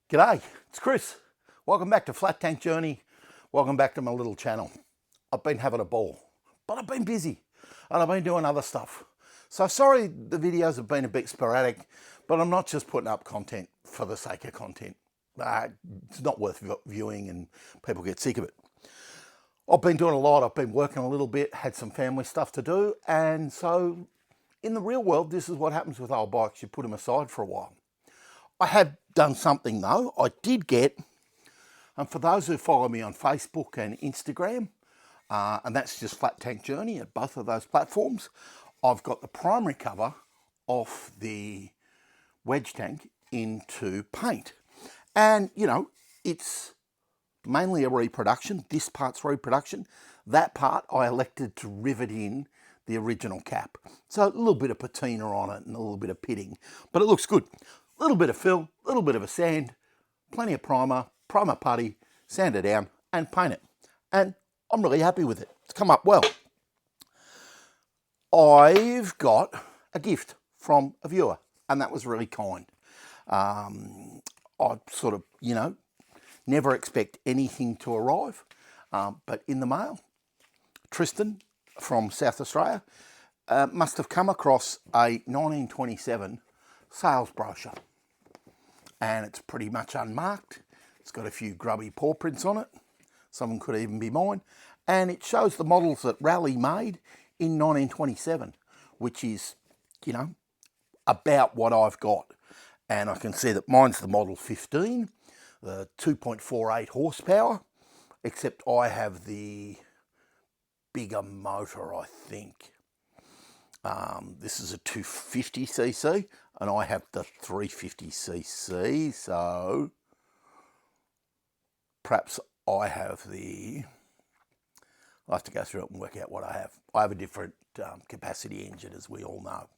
G'day, it's Chris. Welcome back to Flat Tank Journey. Welcome back to my little channel. I've been having a ball, but I've been busy and I've been doing other stuff. So sorry the videos have been a bit sporadic, but I'm not just putting up content for the sake of content. It's not worth viewing and people get sick of it. I've been doing a lot. I've been working a little bit, had some family stuff to do. And so in the real world, this is what happens with old bikes. You put them aside for a while. I have done something though. I did get, and for those who follow me on Facebook and Instagram, and that's just Flat Tank Journey at both of those platforms, I've got the primary cover off the wedge tank into paint. And, you know, it's mainly a reproduction. This part's reproduction. That part I elected to rivet in the original cap. So a little bit of patina on it and a little bit of pitting, but it looks good. A little bit of fill, a little bit of a sand, plenty of primer putty, sand it down and paint it. And I'm really happy with it. It's come up well. I've got a gift from a viewer and that was really kind. I sort of, never expect anything to arrive, but in the mail, Tristan from South Australia must have come across a 1927 sales brochure, and it's pretty much unmarked. It's got a few grubby paw prints on it. Some of them could even be mine. And it shows the models that Raleigh made in 1927, which is, about what I've got. And I can see that mine's the model 15, the 2.48 horsepower, except I have the bigger motor, I think. This is a 250cc and I have the 350cc, so perhaps I have I'll have to go through it and work out what I have. I have a different capacity engine, as we all know.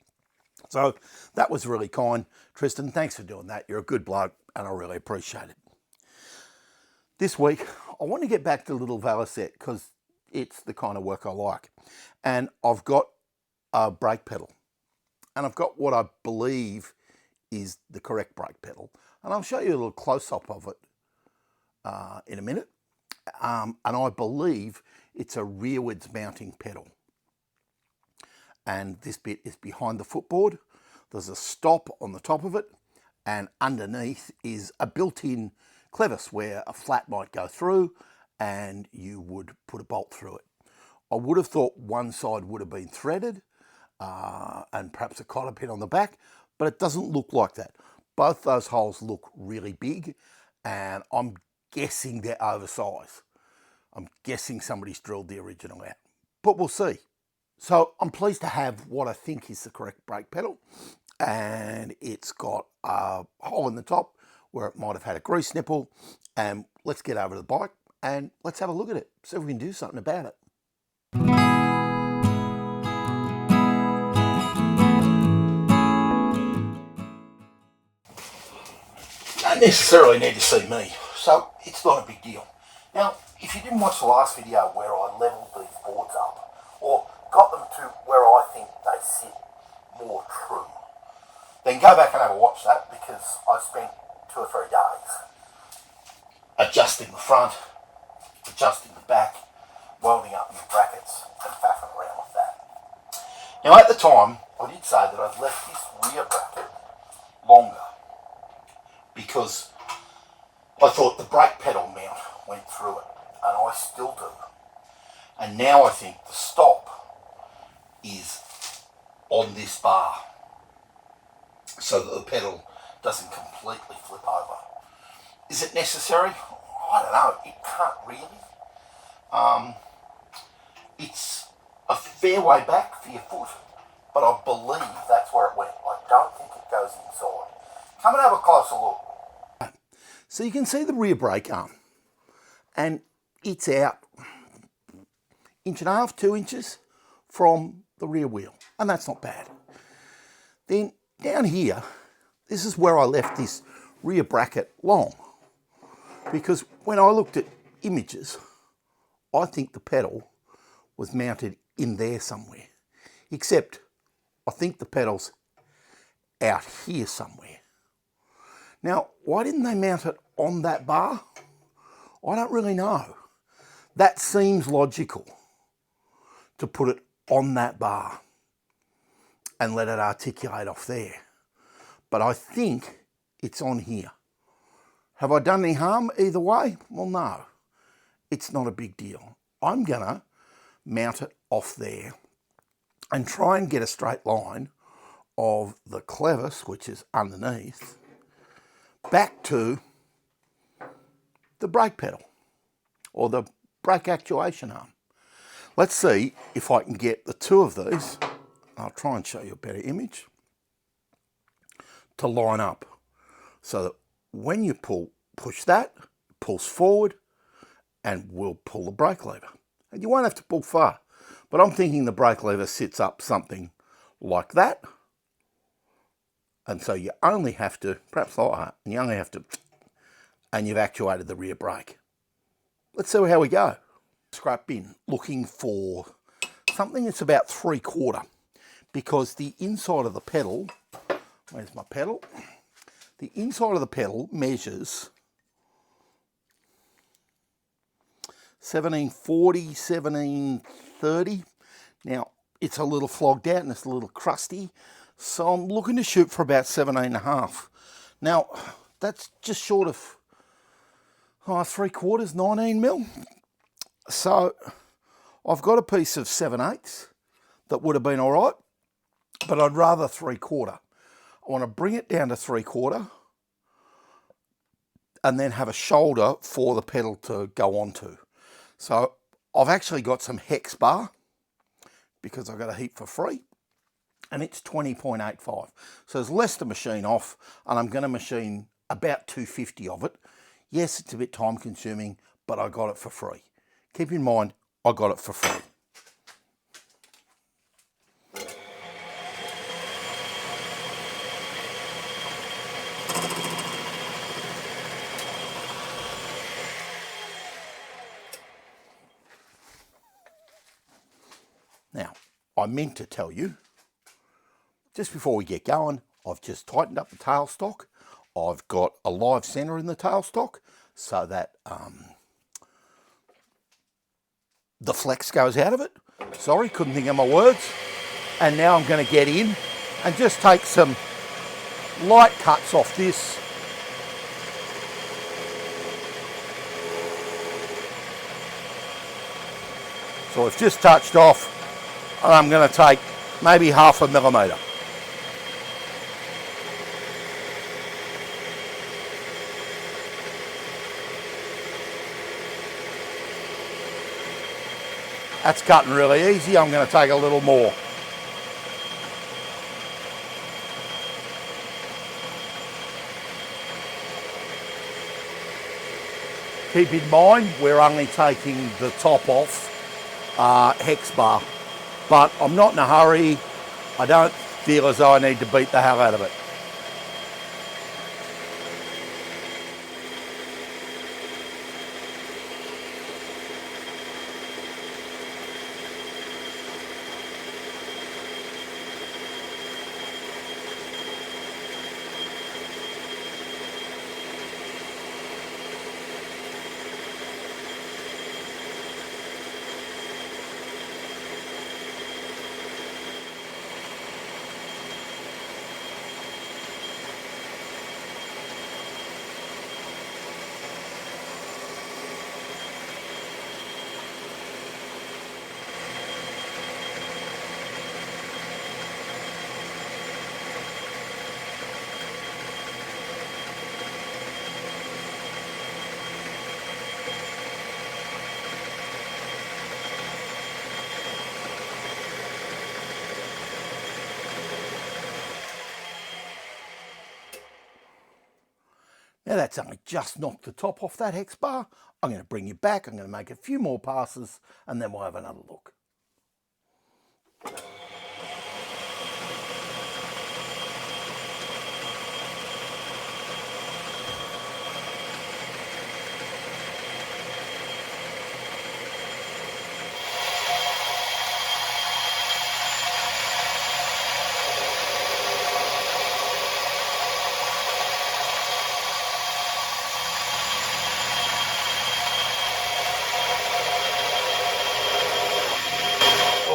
So that was really kind. Tristan, thanks for doing that. You're a good bloke and I really appreciate it. This week, I want to get back to little Velo set because it's the kind of work I like. And I've got a brake pedal. And I've got what I believe is the correct brake pedal. And I'll show you a little close-up of it in a minute. And I believe it's a rearwards mounting pedal. And this bit is behind the footboard. There's a stop on the top of it. And underneath is a built-in clevis where a flat might go through and you would put a bolt through it. I would have thought one side would have been threaded and perhaps a cotter pin on the back, but it doesn't look like that. Both those holes look really big and I'm guessing they're oversized. I'm guessing somebody's drilled the original out, but we'll see. So I'm pleased to have what I think is the correct brake pedal, and it's got a hole in the top where it might have had a grease nipple. And let's get over to the bike and let's have a look at it, see if we can do something about it. Don't necessarily need to see me, so it's not a big deal. Now, if you didn't watch the last video where I levelled these boards up, or got them to where I think they sit more true, then go back and have a watch that, because I spent 2 or 3 days adjusting the front, adjusting the back, welding up new brackets and faffing around with that. Now at the time I did say that I'd left this rear bracket longer because I thought the brake pedal mount went through it, and I still do. And now I think the stop is on this bar so that the pedal doesn't completely flip over. Is it necessary? I don't know. It can't really. It's a fair way back for your foot, but I believe that's where it went. I don't think it goes inside. Come and have a closer look. So you can see the rear brake arm, and it's out 1.5 to 2 inches from the rear wheel, and that's not bad. Then down here, this is where I left this rear bracket long, because when I looked at images, I think the pedal was mounted in there somewhere, except I think the pedal's out here somewhere. Now, why didn't they mount it on that bar? I don't really know. That seems logical, to put it on that bar and let it articulate off there. But I think it's on here. Have I done any harm either way? Well, no. It's not a big deal. I'm going to mount it off there and try and get a straight line of the clevis, which is underneath, back to the brake pedal or the brake actuation arm. Let's see if I can get the two of these, I'll try and show you a better image, to line up so that when you push that, it pulls forward and we'll pull the brake lever. And you won't have to pull far, but I'm thinking the brake lever sits up something like that. And so you only have to, perhaps like that, and you only have to, and you've actuated the rear brake. Let's see how we go. Scrap bin, looking for something that's about 3/4, because the inside of the pedal, where's my pedal? The inside of the pedal measures 1740, 1730. Now, it's a little flogged out and it's a little crusty, so I'm looking to shoot for about 17.5. Now, that's just short of 3/4, 19 mil. So I've got a piece of 7/8 that would have been all right, but I'd rather 3/4. I want to bring it down to 3/4 and then have a shoulder for the pedal to go onto. So I've actually got some hex bar because I got a heap for free, and it's 20.85. So there's less to machine off, and I'm going to machine about 250 of it. Yes, it's a bit time consuming, but I got it for free. Keep in mind, I got it for free. Now, I meant to tell you, just before we get going, I've just tightened up the tailstock. I've got a live center in the tailstock so that the flex goes out of it. Sorry, couldn't think of my words. And now I'm going to get in and just take some light cuts off this. So it's just touched off, and I'm going to take maybe 0.5 millimetre. That's cutting really easy. I'm going to take a little more. Keep in mind, we're only taking the top off hex bar, but I'm not in a hurry. I don't feel as though I need to beat the hell out of it. Now that's only just knocked the top off that hex bar. I'm going to bring you back, I'm going to make a few more passes, and then we'll have another look.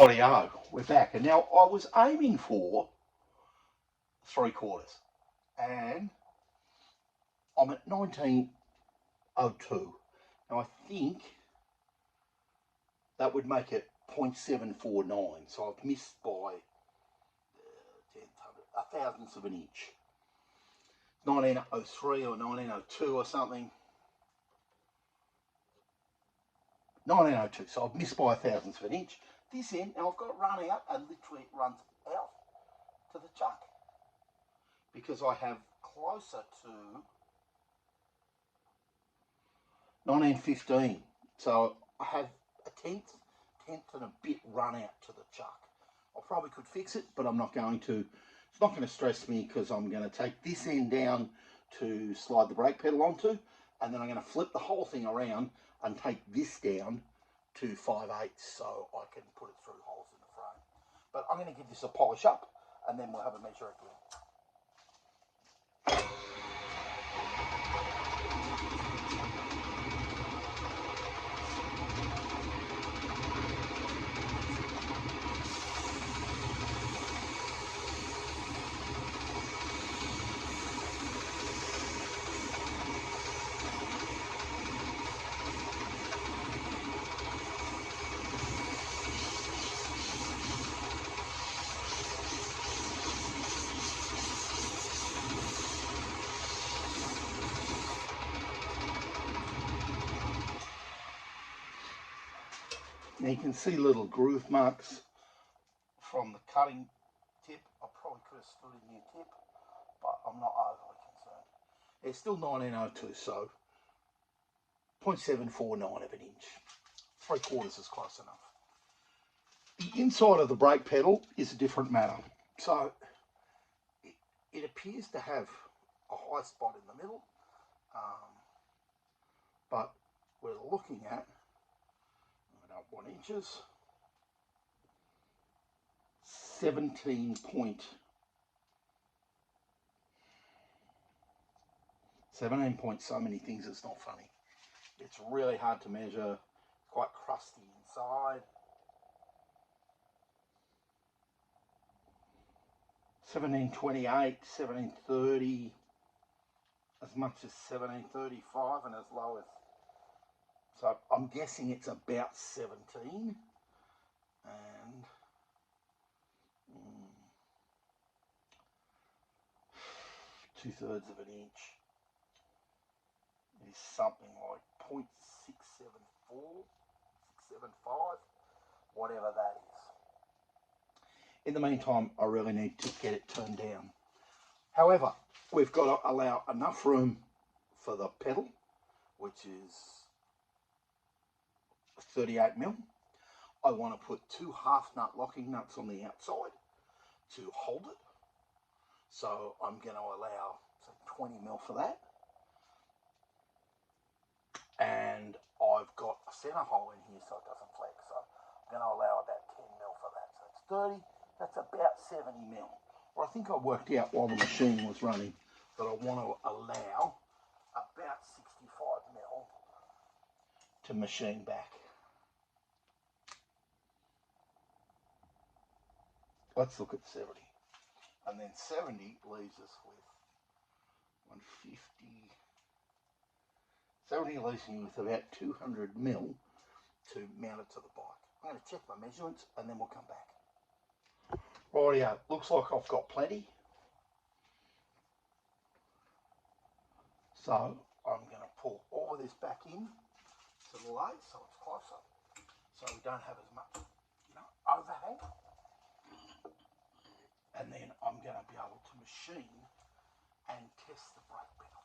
Rightio, we're back. And now I was aiming for 3/4, and I'm at 1902. Now I think that would make it 0.749, so I've missed by a thousandth of an inch. 1903 or 1902 or something. 1902, so I've missed by a thousandth of an inch. This end, now I've got it run out, and literally it runs out to the chuck, because I have closer to 1915. So I have a tenth and a bit run out to the chuck. I probably could fix it, but I'm not going to. It's not going to stress me, because I'm going to take this end down to slide the brake pedal onto, and then I'm going to flip the whole thing around and take this down to 5/8 so I can put it through holes in the frame. But I'm going to give this a polish up, and then we'll have a measure again. Now you can see little groove marks from the cutting tip. I probably could have stood a new tip, but I'm not overly concerned. It's still 1902, so 0.749 of an inch. 3/4 is close enough. The inside of the brake pedal is a different matter. So it appears to have a high spot in the middle, but we're looking at, I don't want inches, 17 point so many things, it's not funny. It's really hard to measure. It's quite crusty inside. 1728, 1730, as much as 1735, and as low as, so I'm guessing it's about 17, and 2/3 of an inch is something like 0.674, 675, whatever that is. In the meantime, I really need to get it turned down. However, we've got to allow enough room for the pedal, which is 38mm. I want to put 2 half-nut locking nuts on the outside to hold it. So I'm going to allow, say, 20mm for that. And I've got a centre hole in here so it doesn't flex. So I'm going to allow about 10mm for that. So it's 30, that's about 70mm. Well, I think I worked out while the machine was running that I want to allow about 65mm to machine back. Let's look at 70. And then 70 leaves us with 150. 70 leaves me with about 200mm to mount it to the bike. I'm going to check my measurements and then we'll come back. Rightio, looks like I've got plenty. So I'm going to pull all of this back in to the lathe so it's closer, so we don't have as much, overhang. And then I'm going to be able to machine and test the brake pedal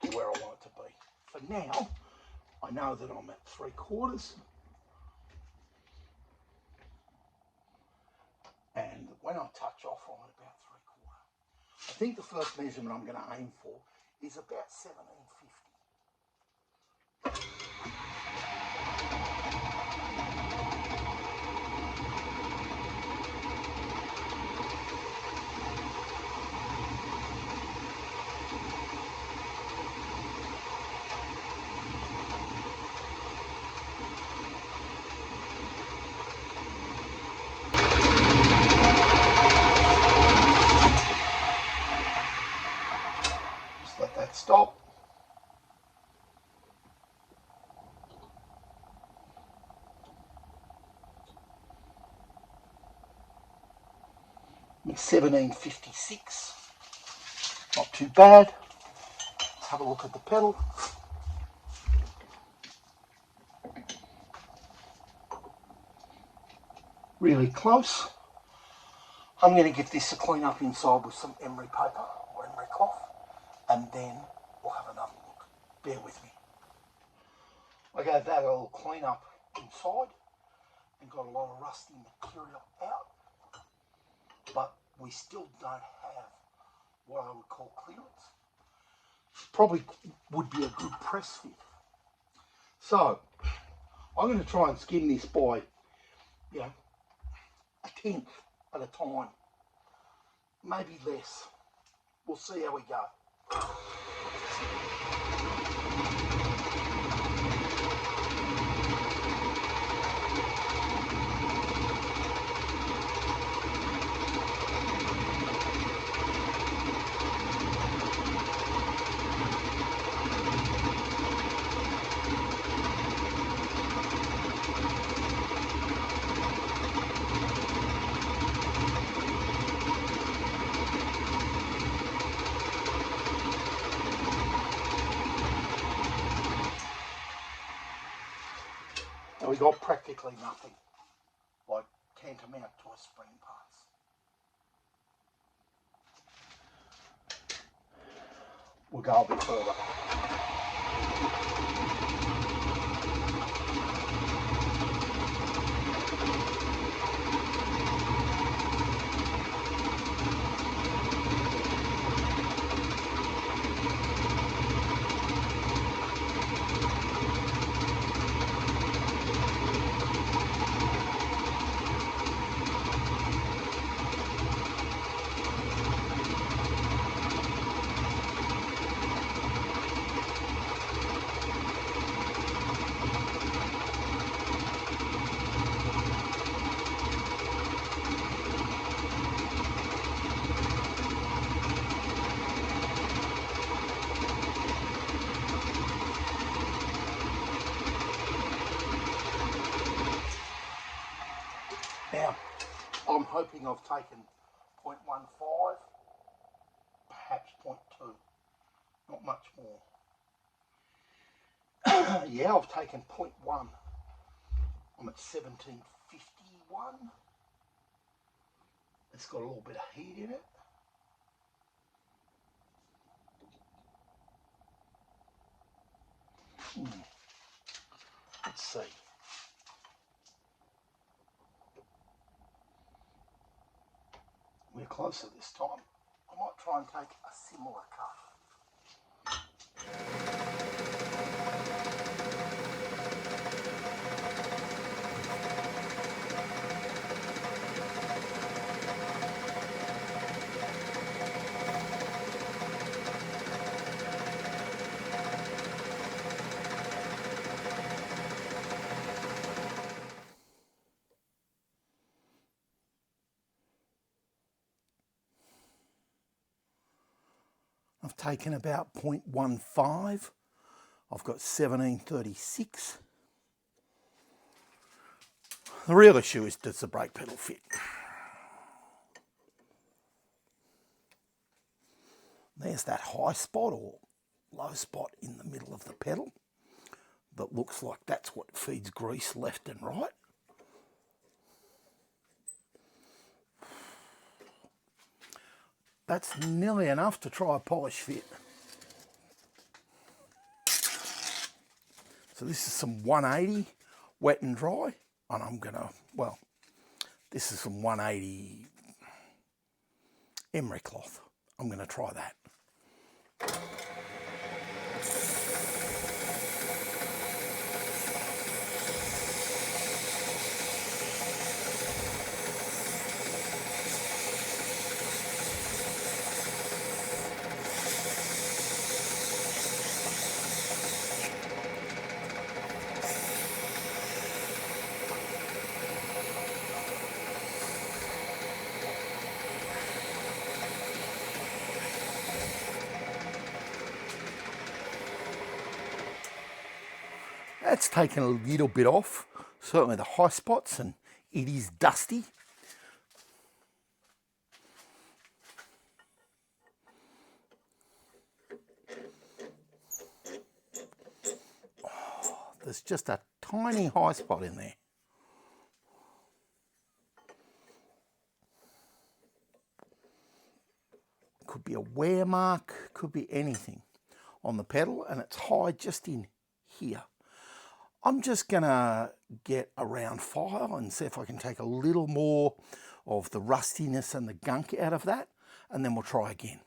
to where I want it to be. For now, I know that I'm at 3/4. And when I touch off, I'm at about 3/4. I think the first measurement I'm going to aim for is about 1750. that stop. It's 1756, not too bad. Let's have a look at the pedal. Really close. I'm going to give this a clean up inside with some emery paper or emery cloth, and then we'll have another look. Bear with me. I gave that a little clean up inside and got a lot of rusty material out, but we still don't have what I would call clearance. Probably would be a good press fit. So I'm going to try and skim this by, you know, a tenth at a time, maybe less. We'll see how we go. We got practically nothing, like tantamount to a spring pass. We'll go a bit further. Now, I'm hoping I've taken 0.15, perhaps 0.2, not much more. Yeah, I've taken 0.1. I'm at 1751. It's got a little bit of heat in it. Let's see. We're closer this time. I might try and take a similar cut. I've taken about 0.15. I've got 1736. The real issue is, does the brake pedal fit? There's that high spot or low spot in the middle of the pedal that looks like that's what feeds grease left and right. That's nearly enough to try a polish fit. So this is some 180 wet and dry, and I'm gonna, well, this is some 180 emery cloth. I'm gonna try that. That's taken a little bit off, certainly the high spots, and it is dusty. Oh, there's just a tiny high spot in there. Could be a wear mark, could be anything on the pedal, and it's high just in here. I'm just gonna get around file and see if I can take a little more of the rustiness and the gunk out of that, and then we'll try again.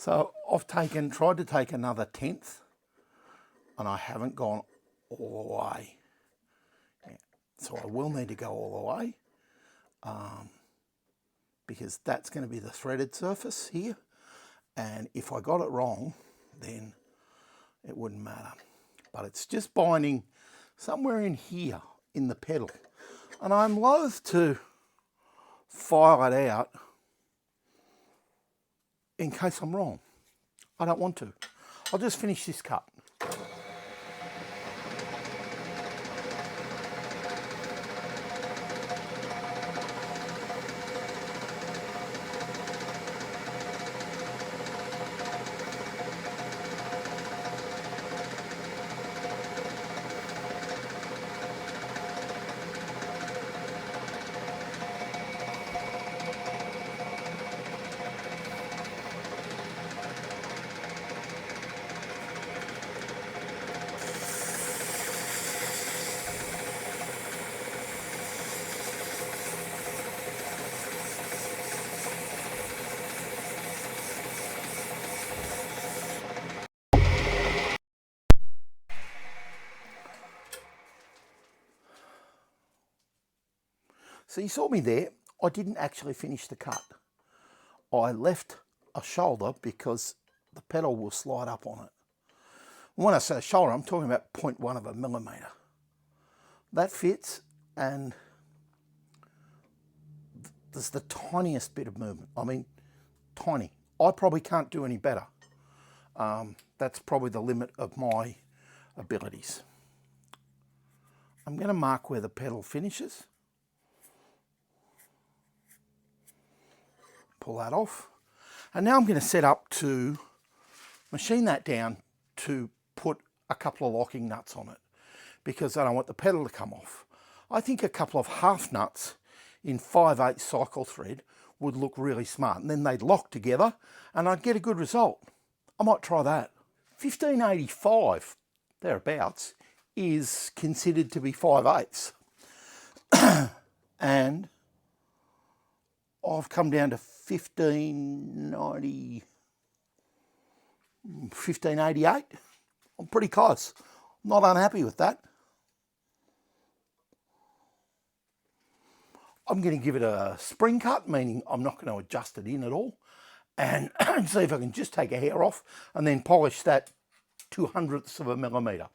So I've tried to take another 1/10, and I haven't gone all the way. Yeah. So I will need to go all the way, because that's going to be the threaded surface here. And if I got it wrong, then it wouldn't matter. But it's just binding somewhere in here in the pedal. And I'm loath to file it out in case I'm wrong. I don't want to. I'll just finish this cut. So you saw me there. I didn't actually finish the cut. I left a shoulder because the pedal will slide up on it. When I say shoulder, I'm talking about 0.1 of a millimetre. That fits, and there's the tiniest bit of movement. I mean, tiny. I probably can't do any better. That's probably the limit of my abilities. I'm going to mark where the pedal finishes. Pull that off. And now I'm going to set up to machine that down to put a couple of locking nuts on it, because I don't want the pedal to come off. I think a couple of half nuts in 5/8 cycle thread would look really smart, and then they'd lock together and I'd get a good result. I might try that. 1585 thereabouts is considered to be 5/8, and I've come down to 1590, 1588. I'm pretty close. I'm not unhappy with that. I'm going to give it a spring cut, meaning I'm not going to adjust it in at all, and see if I can just take a hair off and then polish that 2/100ths of a millimetre.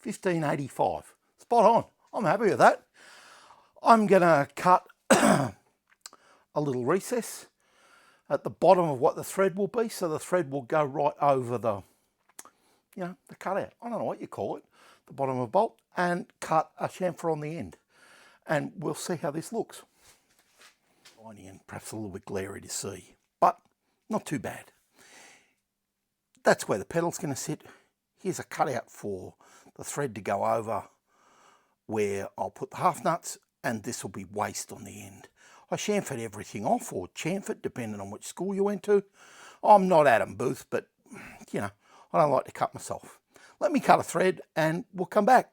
$15.85. Spot on. I'm happy with that. I'm going to cut a little recess at the bottom of what the thread will be, so the thread will go right over the you know, the cutout, I don't know what you call it, the bottom of a bolt, and cut a chamfer on the end. And we'll see how this looks. Tiny and perhaps a little bit glary to see, but not too bad. That's where the pedal's going to sit. Here's a cutout for the thread to go over where I'll put the half nuts, and this will be waste on the end. I chamfered everything off, or chamfered, depending on which school you went to. I'm not Adam Booth, but, you know, I don't like to cut myself. Let me cut a thread and we'll come back.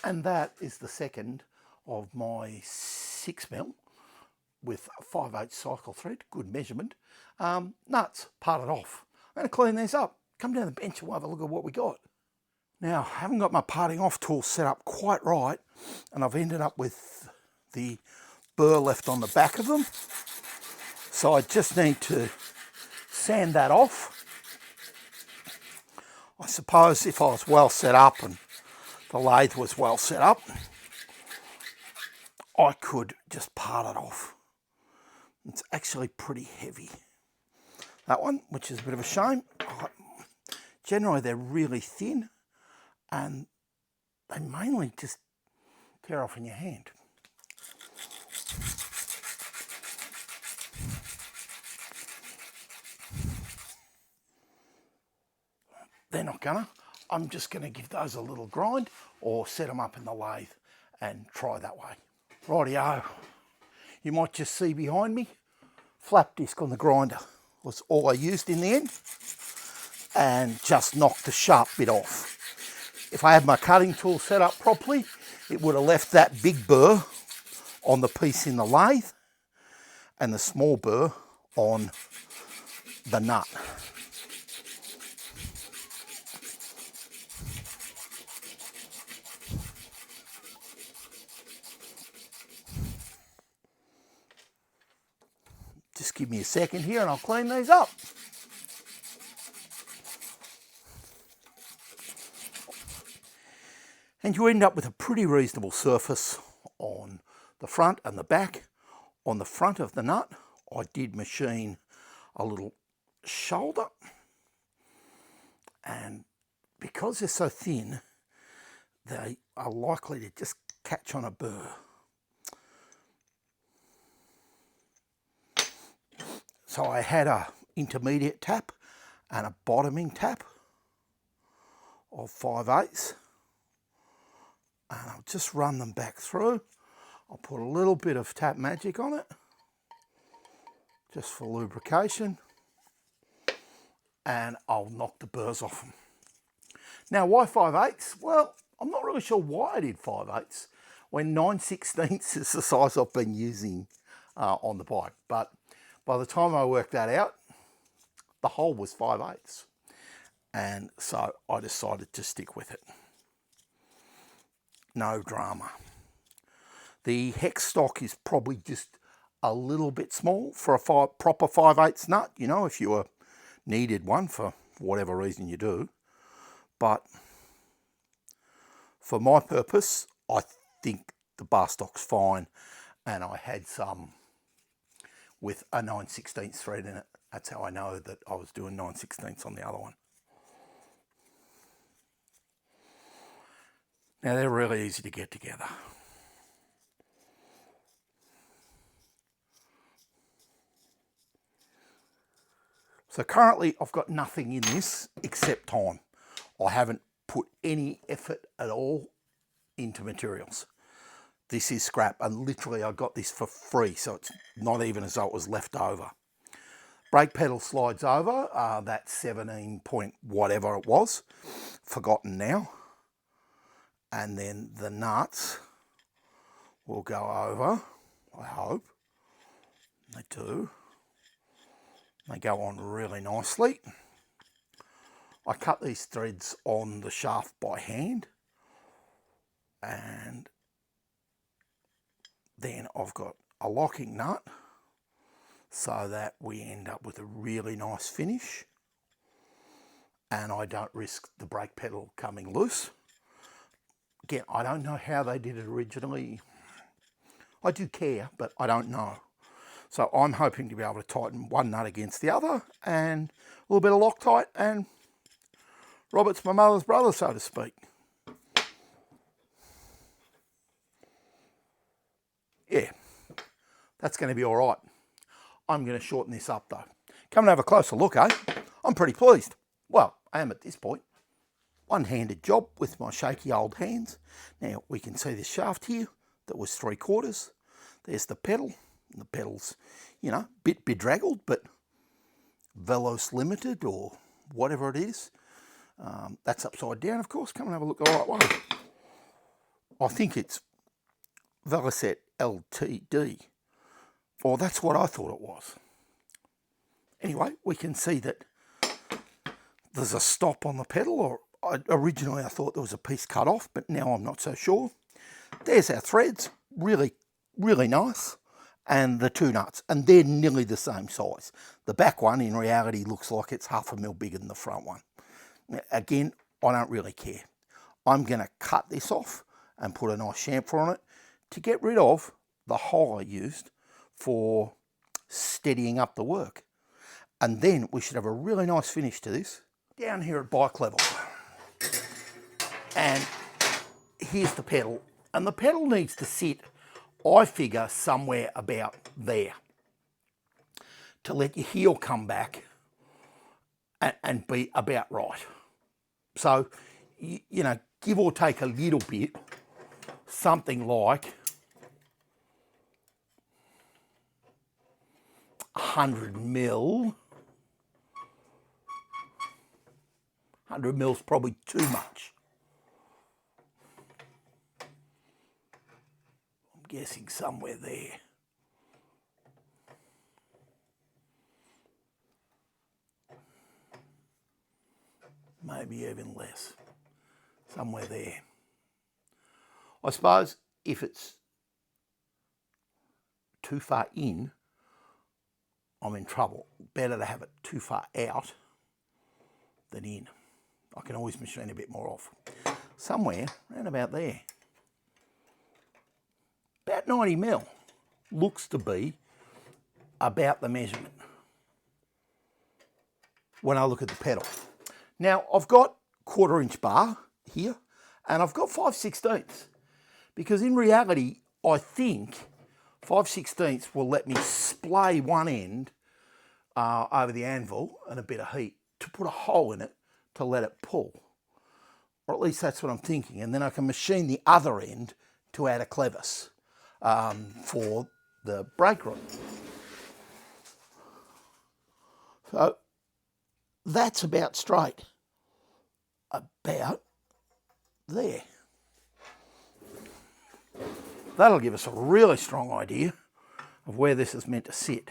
And that is the second of my 6mm with 5/8 cycle thread, good measurement. Nuts, parted off. I'm going to clean these up. Come down the bench and we'll have a look at what we got. Now, I haven't got my parting off tool set up quite right, and I've ended up with the burr left on the back of them. So I just need to sand that off. I suppose if I was well set up and the lathe was well set up, I could just part it off. It's actually pretty heavy. That one, which is a bit of a shame. Generally, they're really thin, and they mainly just tear off in your hand. They're not gonna. I'm just gonna give those a little grind or set them up in the lathe and try that way. Rightio. You might just see behind me, flap disc on the grinder was all I used in the end, and just knocked the sharp bit off. If I had my cutting tool set up properly, it would have left that big burr on the piece in the lathe and the small burr on the nut. Just give me a second here and I'll clean these up. And you end up with a pretty reasonable surface on the front and the back. On the front of the nut, I did machine a little shoulder, and because they're so thin, they are likely to just catch on a burr. So I had a intermediate tap and a bottoming tap of 5/8, and I'll just run them back through. I'll put a little bit of tap magic on it, just for lubrication, and I'll knock the burrs off them. Now, why 5/8? Well, I'm not really sure why I did 5/8 when 9/16 is the size I've been using on the bike, but by the time I worked that out, the hole was 5/8, and so I decided to stick with it. No drama. The hex stock is probably just a little bit small for a proper 5/8 nut, you know, if you needed one for whatever reason you do. But for my purpose, I think the bar stock's fine, and I had some with a 9/16 thread in it. That's how I know that I was doing 9/16 on the other one. Now, they're really easy to get together. So currently I've got nothing in this except time. I haven't put any effort at all into materials. This is scrap, and literally I got this for free, so it's not even as though it was left over. Brake pedal slides over, that 17 point whatever it was, forgotten now. And then the nuts will go over, I hope. They do. They go on really nicely. I cut these threads on the shaft by hand, and then I've got a locking nut so that we end up with a really nice finish, and I don't risk the brake pedal coming loose. Again, I don't know how they did it originally. I do care, but I don't know. So I'm hoping to be able to tighten one nut against the other, and a little bit of Loctite, and Robert's my mother's brother, so to speak. Yeah, that's going to be all right. I'm going to shorten this up though. Come and have a closer look, eh? I'm pretty pleased. Well, I am at this point. One-handed job with my shaky old hands. Now we can see this shaft here that was 3/4. There's the pedal. The pedal's, you know, bit bedraggled, but Velo's Limited or whatever it is. That's upside down, of course. Come and have a look the right way. I think it's Veloset LTD. Or that's what I thought it was. Anyway, we can see that there's a stop on the pedal, or originally I thought there was a piece cut off, but now I'm not so sure. There's our threads, really, really nice. And the two nuts, and they're nearly the same size. The back one, in reality, looks like it's 1/2 mil bigger than the front one. Again, I don't really care. I'm going to cut this off and put a nice chamfer on it to get rid of the hole I used for steadying up the work. And then we should have a really nice finish to this down here at bike level. And here's the pedal. And the pedal needs to sit, I figure, somewhere about there to let your heel come back and be about right. So, you know, give or take a little bit, something like 100 mil. 100 mil's probably too much. I'm guessing somewhere there. Maybe even less. Somewhere there. I suppose if it's too far in, I'm in trouble. Better to have it too far out than in. I can always machine a bit more off. Somewhere around about there. About 90 mil. Looks to be about the measurement when I look at the pedal. Now I've got 1/4 inch bar here, and I've got 5/16, because in reality I think 5/16 will let me splay one end over the anvil and a bit of heat to put a hole in it to let it pull, or at least that's what I'm thinking, and then I can machine the other end to add a clevis for the brake rod. So that's about straight, about there. That'll give us a really strong idea of where this is meant to sit.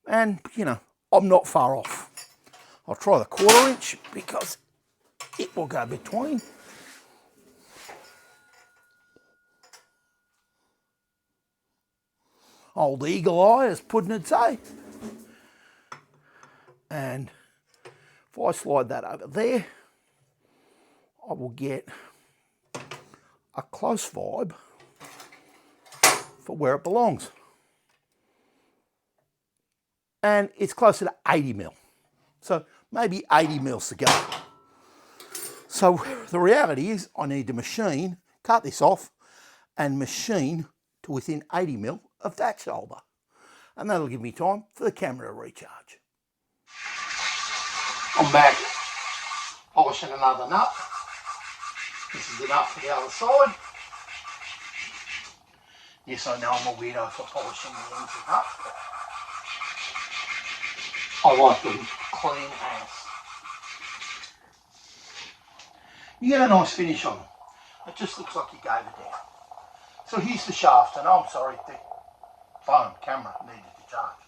And, you know, I'm not far off. I'll try the 1/4 inch because it will go between. Old Eagle Eye, as Puddin' would say. And if I slide that over there, I will get a close vibe for where it belongs. And it's closer to 80 mil. So maybe 80 mils to go. So the reality is I need to machine, cut this off, and machine to within 80 mil of that shoulder. And that'll give me time for the camera to recharge. I'm back polishing another nut. This is the nut for the other side. Yes, I know I'm a weirdo for polishing the ends of nuts, but I like them clean as. You get a nice finish on them. It just looks like you gave it down. So here's the shaft, and I'm sorry, the phone camera needed to charge.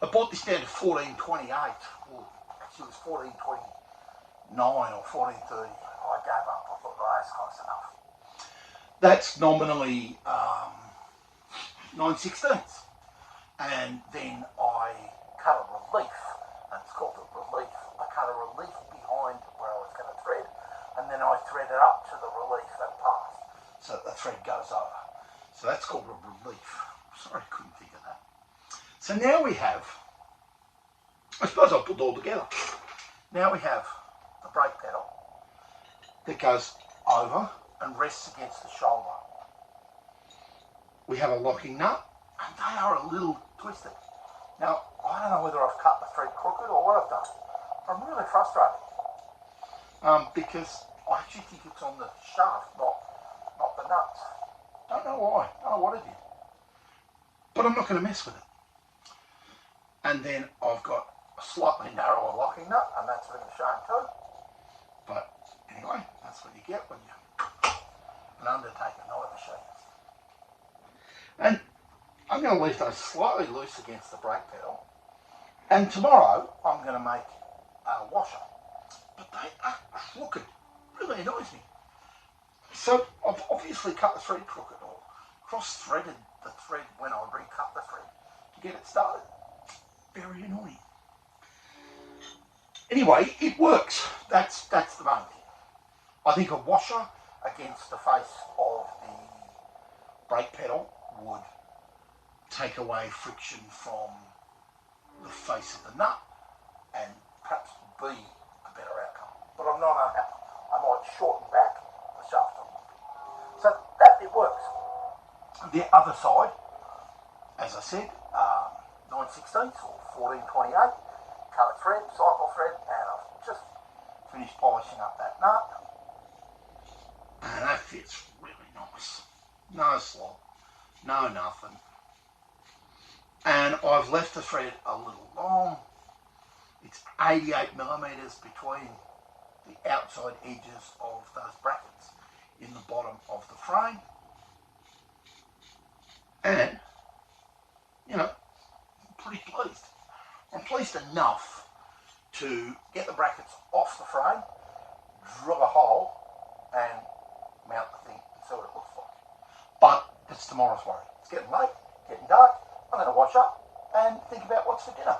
I bought this down to 1428. Well, actually it was 1429 or 1430. I gave up. I thought, oh, that's close enough. That's nominally 9/16. And then I cut a relief, and it's called a relief. I cut a relief behind where I was going to thread, and then I thread it up to the relief and pass, so the thread goes over. So that's called a relief. Sorry, I couldn't think of that. So now we have, I suppose I'll put it all together. Now we have the brake pedal that goes over and rests against the shoulder. We have a locking nut, and they are a little twisted. Now, I don't know whether I've cut the thread crooked or what I've done. I'm really frustrated because I actually think it's on the shaft, not the nuts. Don't know why, don't know what I did. But I'm not going to mess with it. And then I've got a slightly narrower locking nut, and that's a bit of a shame too. But anyway, that's what you get when you're an undertaker, not a machinist. And I'm going to leave those slightly loose against the brake pedal. And tomorrow I'm going to make a washer. But they are crooked. Really annoys me. So I've obviously cut the thread crooked or cross-threaded the thread when I recut the thread to get it started. Very annoying. Anyway, it works. That's the main thing. I think a washer against the face of the brake pedal would take away friction from the face of the nut and perhaps be a better outcome. But I'm not unhappy. I might shorten back the shaft a little bit. So that it works. The other side, as I said, 9/16 or 14/28, cut a thread, cycle thread, and I've just finished polishing up that nut. And that fits really nice. No slop, no nothing. And I've left the thread a little long. It's 88 millimeters between the outside edges of those brackets in the bottom of the frame. And, you know, I'm pretty pleased. I'm pleased enough to get the brackets off the frame, drill a hole, and mount the thing and see what it looks like. But it's tomorrow's worry. It's getting late, getting dark. I'm going to wash up and think about what's for dinner.